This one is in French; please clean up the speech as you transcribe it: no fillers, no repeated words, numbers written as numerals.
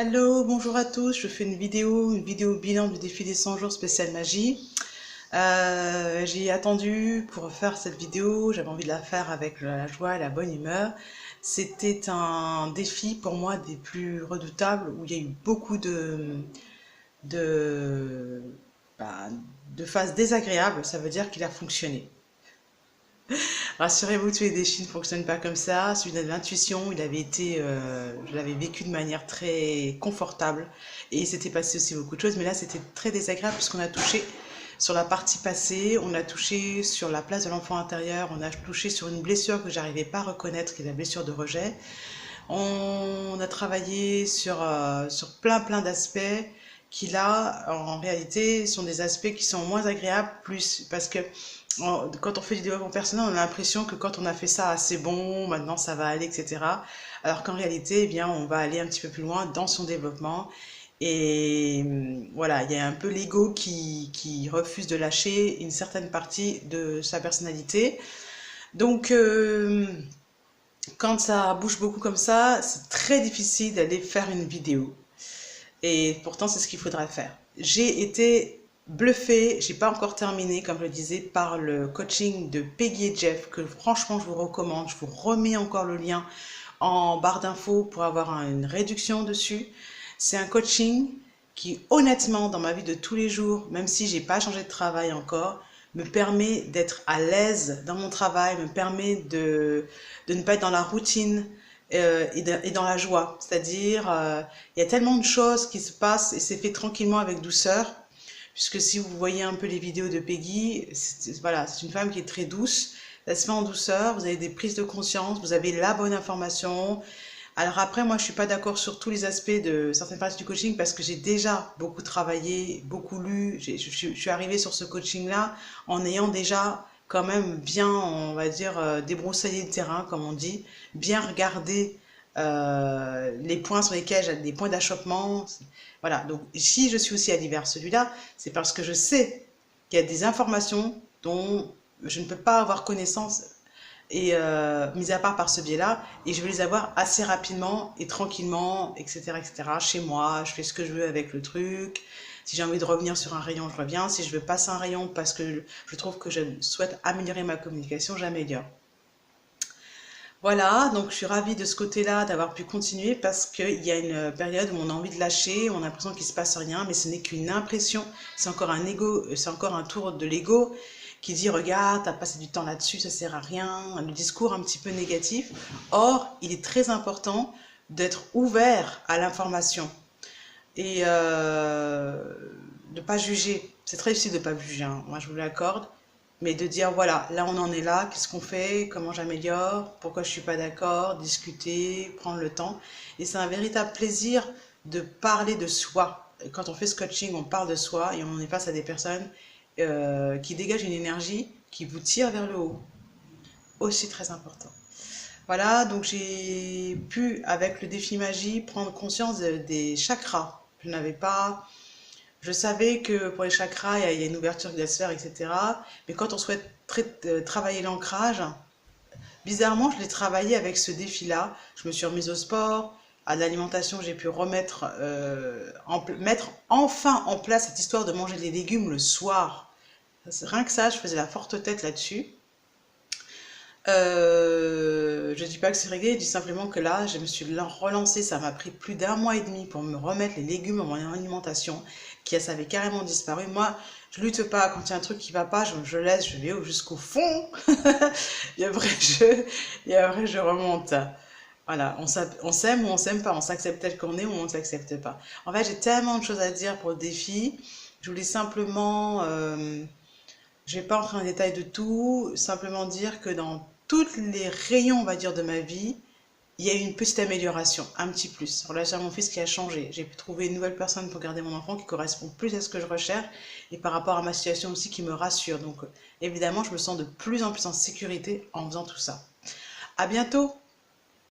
Hello, bonjour à tous. Je fais une vidéo bilan du défi des 100 jours spécial magie. J'ai attendu pour faire cette vidéo, j'avais envie de la faire avec la joie et la bonne humeur. C'était un défi pour moi des plus redoutables où il y a eu beaucoup de, bah, de phases désagréables. Ça veut dire qu'il a fonctionné. Rassurez-vous, tous les défis ne fonctionnent pas comme ça. Celui de l'intuition, je l'avais vécu de manière très confortable et il s'était passé aussi beaucoup de choses. Mais là, c'était très désagréable puisqu'on a touché sur la partie passée, on a touché sur la place de l'enfant intérieur, on a touché sur une blessure que j'arrivais pas à reconnaître, qui est la blessure de rejet. On a travaillé sur plein d'aspects qui là, en réalité, sont des aspects qui sont moins agréables, plus parce que quand on fait du développement personnel, on a l'impression que quand on a fait ça, c'est bon, maintenant ça va aller, etc. Alors qu'en réalité, eh bien, on va aller un petit peu plus loin dans son développement. Et voilà, il y a un peu l'ego qui refuse de lâcher une certaine partie de sa personnalité. Donc, quand ça bouge beaucoup comme ça, c'est très difficile d'aller faire une vidéo. Et pourtant, c'est ce qu'il faudra faire. J'ai été bluffée, j'ai pas encore terminé, comme je le disais, par le coaching de Peggy et Jeff, que franchement, je vous recommande. Je vous remets encore le lien en barre d'infos pour avoir une réduction dessus. C'est un coaching qui, honnêtement, dans ma vie de tous les jours, même si j'ai pas changé de travail encore, me permet d'être à l'aise dans mon travail, me permet de ne pas être dans la routine et dans la joie. C'est-à-dire, il y a tellement de choses qui se passent et c'est fait tranquillement avec douceur. Puisque si vous voyez un peu les vidéos de Peggy, voilà, c'est une femme qui est très douce. Ça se fait en douceur, vous avez des prises de conscience, vous avez la bonne information. Alors après, moi, je suis pas d'accord sur tous les aspects de certaines parties du coaching parce que j'ai déjà beaucoup travaillé, beaucoup lu. Je suis arrivée sur ce coaching-là en ayant déjà quand même bien, on va dire, débroussaillé le terrain, comme on dit, bien regardé les points sur lesquels j'ai des points d'achoppement. Voilà, donc si je suis aussi allée vers celui-là, c'est parce que je sais qu'il y a des informations dont je ne peux pas avoir connaissance et mis à part par ce biais-là, et je veux les avoir assez rapidement et tranquillement, etc., etc. Chez moi, je fais ce que je veux avec le truc. Si j'ai envie de revenir sur un rayon, je reviens. Si je veux passer un rayon parce que je trouve que je souhaite améliorer ma communication, j'améliore. Voilà, donc je suis ravie de ce côté-là d'avoir pu continuer parce qu'il y a une période où on a envie de lâcher, on a l'impression qu'il se passe rien, mais ce n'est qu'une impression. C'est encore un ego, c'est encore un tour de l'ego qui dit regarde, t'as passé du temps là-dessus, ça sert à rien, le discours un petit peu négatif. Or, il est très important d'être ouvert à l'information et de pas juger. C'est très difficile de pas juger, hein. Moi je vous l'accorde, mais de dire voilà, là on en est là, qu'est-ce qu'on fait, comment j'améliore, pourquoi je suis pas d'accord, discuter, prendre le temps. Et c'est un véritable plaisir de parler de soi. Quand on fait ce coaching, on parle de soi et on est face à des personnes qui dégagent une énergie qui vous tire vers le haut. Aussi très important. Voilà, donc j'ai pu, avec le défi magie, prendre conscience des chakras. Je n'avais pas je savais que pour les chakras, il y a une ouverture qui doit se faire, etc. Mais quand on souhaite travailler l'ancrage, bizarrement, je l'ai travaillé avec ce défi-là. Je me suis remise au sport, à l'alimentation, j'ai pu mettre enfin en place cette histoire de manger des légumes le soir. Rien que ça, je faisais la forte tête là-dessus. Je dis pas que c'est réglé, je dis simplement que là, je me suis relancée. Ça m'a pris plus d'un mois et demi pour me remettre les légumes dans mon alimentation, ça avait carrément disparu. Moi, je lutte pas quand il y a un truc qui va pas, je laisse, je vais jusqu'au fond. Et après, je remonte. Voilà, on s'aime ou on s'aime pas, on s'accepte tel qu'on est ou on ne s'accepte pas. En fait, j'ai tellement de choses à dire pour le défi. Je voulais simplement je vais pas entrer en détail de tout, simplement dire que dans tous les rayons, on va dire, de ma vie, il y a eu une petite amélioration, un petit plus. Alors là, j'ai mon fils qui a changé. J'ai pu trouver une nouvelle personne pour garder mon enfant qui correspond plus à ce que je recherche et par rapport à ma situation aussi qui me rassure. Donc, évidemment, je me sens de plus en plus en sécurité en faisant tout ça. À bientôt!